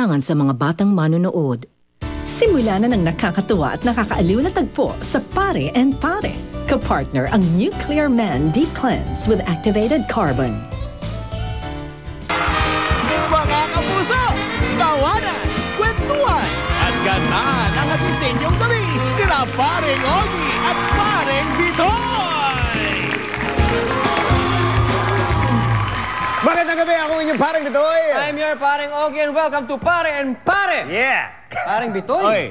sa mga batang manonood. Simula na ng nakakatuwa at nakakaaliw na tagpo sa Pare and Pare. Kapartner ang Nuclear Men Deep Cleanse with activated carbon. Mga kapuso, tawanan, kwentuhan, at ganahan ang hatid sa inyong gabi nila Paring Ogie at Paring Bitoy! Magandang gabi, ako inyong Paring Bitoy! I'm your Paring Ogie and welcome to Pare and Pare! Yeah! Paring Bitoy, Oy!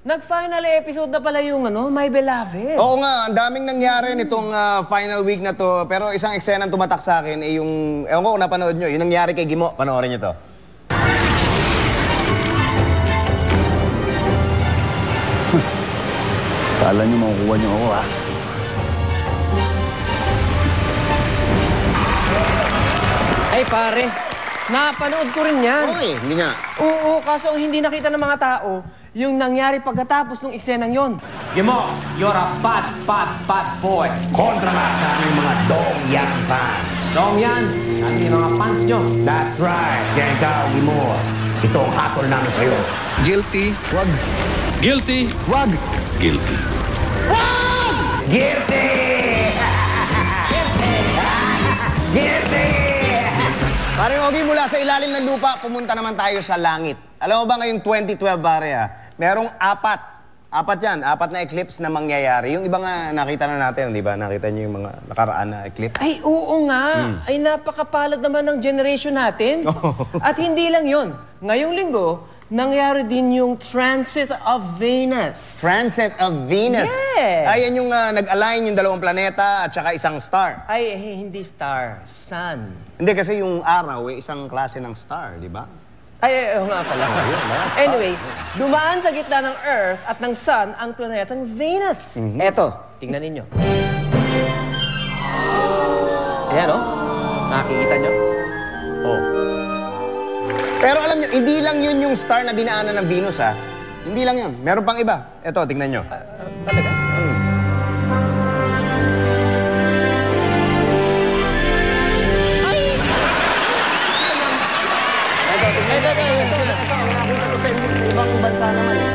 nag-final episode na pala yung My Beloved. Oo nga, ang daming nangyari nitong final week na to. Pero isang eksenang tumatak sa akin ay yung, ewan ko kung napanood nyo, yung nangyari kay Gimo. Panoorin nyo to. Kala nyo makukuha nyo ako, ha? Ay pare, napanood ko rin yan. Okay, hindi nga. Oo, kaso ang hindi nakita ng mga tao, yung nangyari pagkatapos ng eksenang yon. Gimo, you're a bad boy. Kontra ka sa aming mga Dong-Yang fans. Dong-Yan, sabi yung mga fans nyo. That's right, kaya ikaw, Gimo. Ito ang hatol namin sa'yo. Guilty, wag. Guilty. Wag. Guilty. Guilty! Guilty! Paring Ogie, mula sa ilalim ng lupa, pumunta naman tayo sa langit. Alam mo ba ngayong 2012, pare, merong apat na eclipse na mangyayari. Yung iba nga nakita na natin, di ba? Nakita niyo yung mga nakaraan na eclipse? Ay, oo nga. Ay, napakapalad naman ng generation natin. At hindi lang yon. Ngayong linggo, nangyari din yung Transit of Venus. Transit of Venus? Yes! Ay, yan yung nag-align yung dalawang planeta at saka isang star. Ay, hindi star. Sun. Hindi, kasi yung araw, isang klase ng star, di ba? Ay, oo nga pala. yun, star. Anyway, dumaan sa gitna ng Earth at ng Sun ang planetang Venus. Eto, tingnan ninyo. Ayan, oh. Nakikita nyo? Oh. Pero alam nyo, hindi lang yun yung star na dinaanan ng Venus, ha? Hindi lang yun. Meron pang iba. Eto, tingnan nyo. Talaga? Sa ibang bansa naman, eh.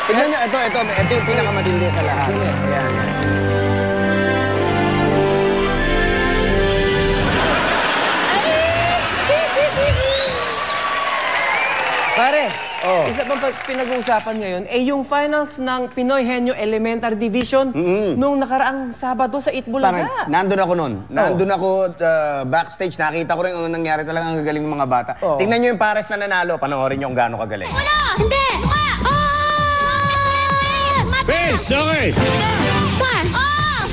Tignan nyo, ito yung pinakamatindi sa lahat. Sige. Ayan. Pare, Oh. isa pang pinag-uusapan ngayon, yung finals ng Pinoy Henyo Elementary Division nung nakaraang Sabado sa Itbulaga. Parang, nandun ako nun. Nandun ako backstage. Nakita ko rin ang nangyari, talagang ang gagaling ng mga bata. Oh. Tingnan nyo yung pares na nanalo. Panoorin nyo kung gaano kagaling. Wala! Hindi! Fish, okay! Kwan! Oh!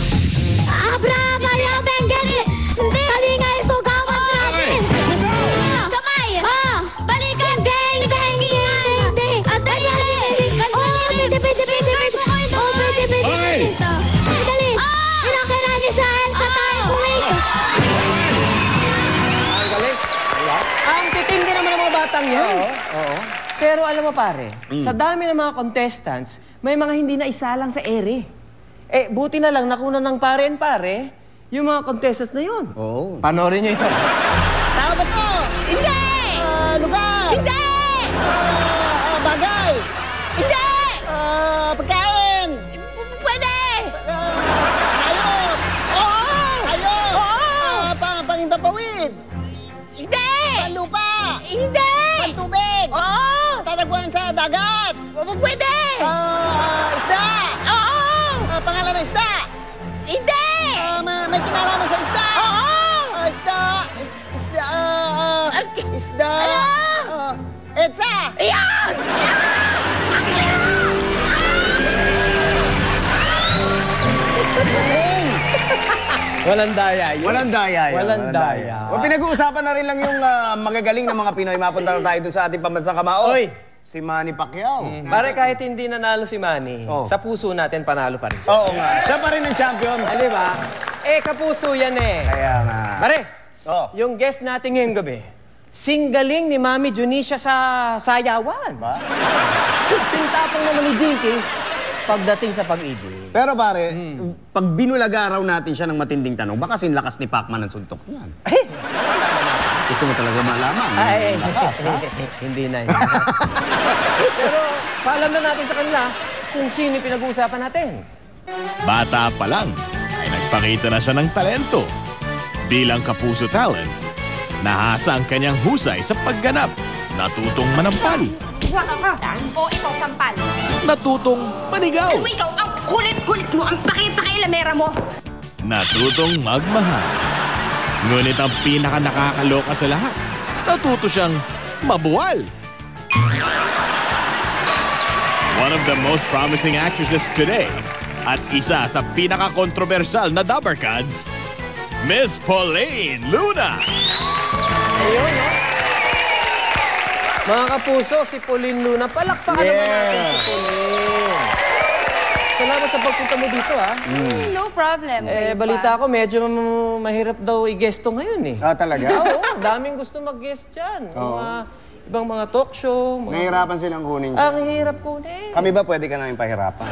Abra! Maria Bengali! Hindi! Kalingay! Sugaw! Madrasin! Sugaw! Kamay! Oh! Balikan! Hindi! Hindi! Hindi! Atay! Oh! Pwede! Oh! Pwede! Okay! Dali! Pinakirani sa patay! Kuwait! Ang galing. Ang titindi naman ng mga batang yan. Oo. Pero alam mo pare, sa dami ng mga contestants, may mga hindi na isalang sa ere. Eh, buti na lang nakuna ng Pare and Pare, yung mga contestants na yun. Oo. Panoorin nyo ito. Tao ba to? Hindi! Lugar! Hindi! Bagay! Hindi! Pagkain! Pwede! Hayop! Oo! Hayop! Oo! Pangimpapawid! Hindi! Lupa! Hindi! Pantubig! Oo! Tatagpuan sa dagat! Pwede! Isda! Oo! Pangalan ng isda! Hindi! May kinalaman sa isda! Oo! Isda! Isda! Ano? Etsa! Iyan! Walang daya yun. Walang daya yun. Walang daya. O, pinag-uusapan na rin lang yung magagaling na mga Pinoy. Mapunta na tayo dun sa ating pambansang kamao. Oy! Si Manny Pacquiao. Pare, kahit hindi nanalo si Manny, Oh. sa puso natin panalo pa rin siya. Oo nga. Siya pa rin ang champion. Ah, di ba? Eh, kapuso yan eh. Kaya nga. Pare, Oh. yung guest natin ngayong gabi, singgaling ni Mami Junisha sa sayawan. Ba? Sintapang naman ni Jinky. pagdating sa pag-ibig. Pero pare, pag binulaga raw natin siya ng matinding tanong, baka sinlakas ni Pacman ang suntok niyan. Gusto mo talaga malaman? Ay, Lakas, ha? hindi na. Pero paalam na natin sa kanila kung sino yung pinag-uusapan natin. Bata pa lang ay nagpakita na siya ng talento. Bilang kapuso talent, nahasa ang kanyang husay sa pagganap. Natutong manampal, O ikaw, sampal. natutong manigaw, Ano ikaw, ang kulit-kulit mo, ang paki-pakilamera mo. natutong magmahal. Ngunit ang pinaka nakakaloka sa lahat, natuto siyang mabuwal. One of the most promising actresses today at isa sa pinaka-kontrobersyal na Dabbercads, Miss Pauline Luna. Ayun, no? Mga kapuso, si Pauline Luna. Palakpakan naman natin si Pauline. Salamat sa pagpunta mo dito, ha? No problem. Balita ko, medyo mahirap daw i-guesto ngayon, eh. Ah, talaga? Oo, daming gusto mag-guest dyan. Mga ibang mga talk show. Nahihirapan silang kunin siya. Ang hirap kunin. Kami ba pwede ka namin pahirapan?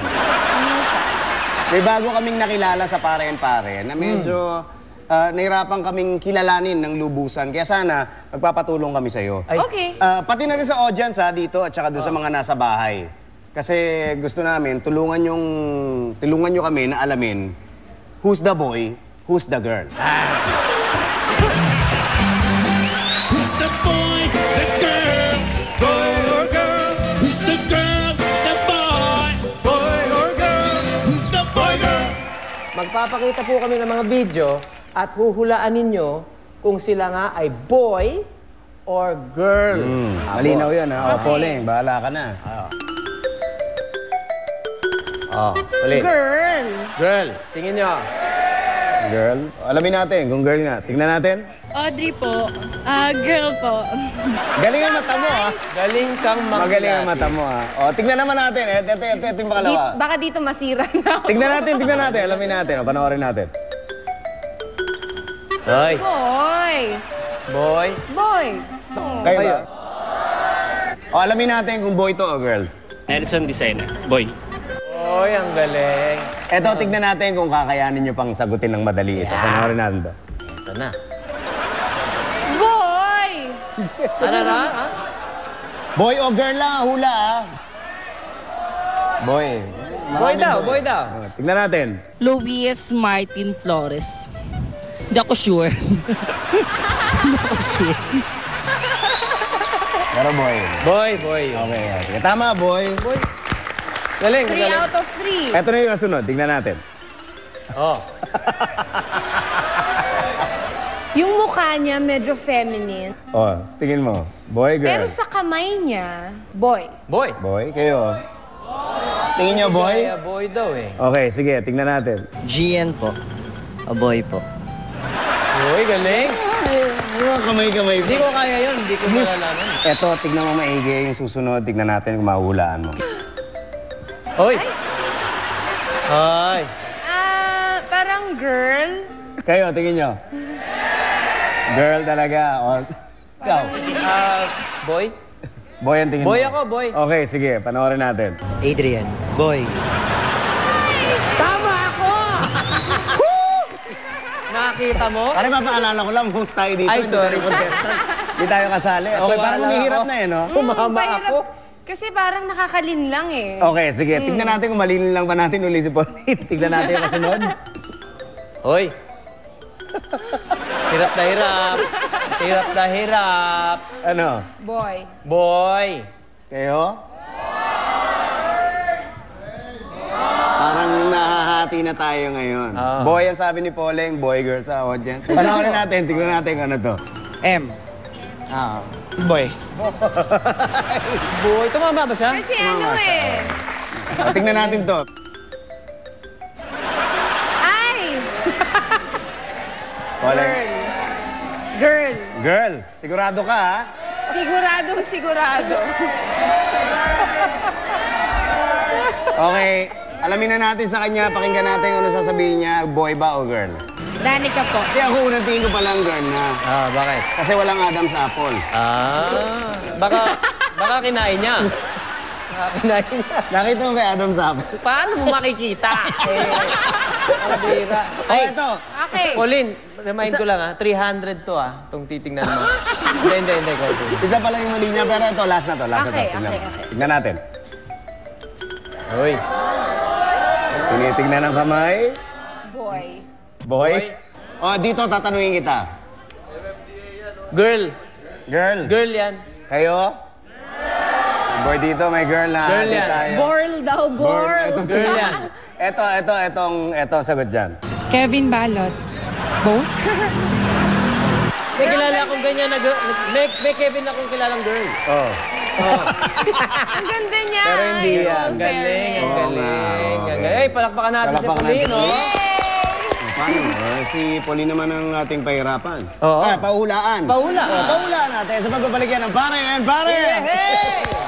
May bago kaming nakilala sa Pare and Pare na medyo nahirapan kaming kilalanin ng lubusan. Kaya sana, magpapatulong kami sa'yo. Okay. Pati na rin sa audience dito at saka doon sa mga nasa bahay. Kasi gusto namin, tulungan nyo kami na alamin who's the boy, who's the girl. Who's the boy, the girl, boy or girl? Who's the girl, the boy, boy or girl? Who's the boy, girl? Magpapakita po kami ng mga video at huhulaan ninyo kung sila nga ay boy or girl. Malinaw yun, ha? O, Pauline, bahala ka na. Pauline. Girl. Girl, tingin nyo. Girl? Alamin natin kung girl nga. Tingnan natin. Audrey po. Girl po. Galing ang mata mo, ha? Galing kang Magaling ang mata mo, ha? O, tingnan naman natin. Ito yung pangalawa. Baka dito masira na ako. Tingnan natin. Alamin natin. O, panoorin natin. Hoy, Boy. boy. Boy. Kayo ba? O, alamin natin kung boy to o girl. Nelson Designer. Boy. Boy, ang galing. Eto, tignan natin kung kakayanin nyo pang sagutin ng madali ito. Panoorin natin to. Ito na. Boy. Ano na, ha? Boy o girl lang, hula, ha? Boy. Boy daw, boy daw. O, tignan natin. Luis Martin Flores. Hindi ako sure. Hindi ako sure. Pero boy. Boy, boy. Okay, okay. Tama, boy. Boy. Galing, 3 galing. out of 3. Eto na yung kasunod. Tignan natin. Oh. Yung mukha niya medyo feminine. O, tingin mo. Boy, girl. Pero sa kamay niya, boy. Boy. Boy, kayo. Tingin nyo, boy? Kaya boy daw, eh. Okay, sige. Tingnan natin. GN po. A boy po. Boy, galing. Kamay-kamay. Hindi ko kaya yun. Hindi ko malalaman. Eto, tignan mo maigi yung susunod. Tignan natin kung mahulaan mo. Hoy. Hoy. Parang girl. Kayo, tingin nyo. Girl talaga. O, ikaw. Boy? Boy ang tingin mo. Boy ako, boy. Okay, sige. Panoorin natin. Adrian. Boy. Tama ako! Nakita mo? Pare, mapaalala ko lang, host tayo dito. Ay, sorry. Hindi tayo kasali. Okay, parang umihirap na eh, no? Tumama Mahirap. ako. Kasi parang nakakalin lang eh. Okay, sige. Tignan natin kung malinin lang ba natin uli si Pauline. Tignan natin yung kasunod. Hoy. Hirap na hirap. Hirap na hirap. Ano? Boy. Boy. Kayo? Parang nahahati na tayo ngayon. Boy ang sabi ni Pauline, boy girl sa audience. Panoorin natin, tignan natin kung ano to. M. Boy. Boy. Tumama ba siya? Kasi ano eh. Tignan natin to. Ay! Pauline. Girl. Girl, sigurado ka ha? Siguradong sigurado. Okay, alamin na natin sa kanya, pakinggan natin kung ano sasabihin niya, boy ba o girl? Danica po. Hindi, ako unang tingin ko palang girl na. Bakit? Kasi walang Adam's apple. Baka kinain niya. Nakita mo ba Adam Sapper? Paano mo makikita? Kabira. Ay, ito. Okay. Colin, remind ko lang 300 to itong titingnan mo. Hindi. Isa pa lang yung mali niya, pero ito, last na to. Okay. Tignan natin. Uy. Tinitignan ang kamay. Boy. Boy? O, dito tatanungin kita. Girl. Girl? Girl yan. Kayo? Boy dito, may girl na. Girl Di yan. tayo. Borl daw, Borl. Girl yan. Ito, sagot dyan. Kevin Balot. Both? May kilala akong ganyan na girl. May Kevin akong kilalang girl. Oh. Ang ganda niya. Pero hindi yan. Ang galing. Okay. Ay, palakpakan natin si Palakpakan Pauline, natin. no? Paano? Si Pauline naman ang ating pahirapan. Oo. Pahulaan. Pahulaan. Pahulaan natin sa pagbabalik yan ng Pare and Pare! Hey!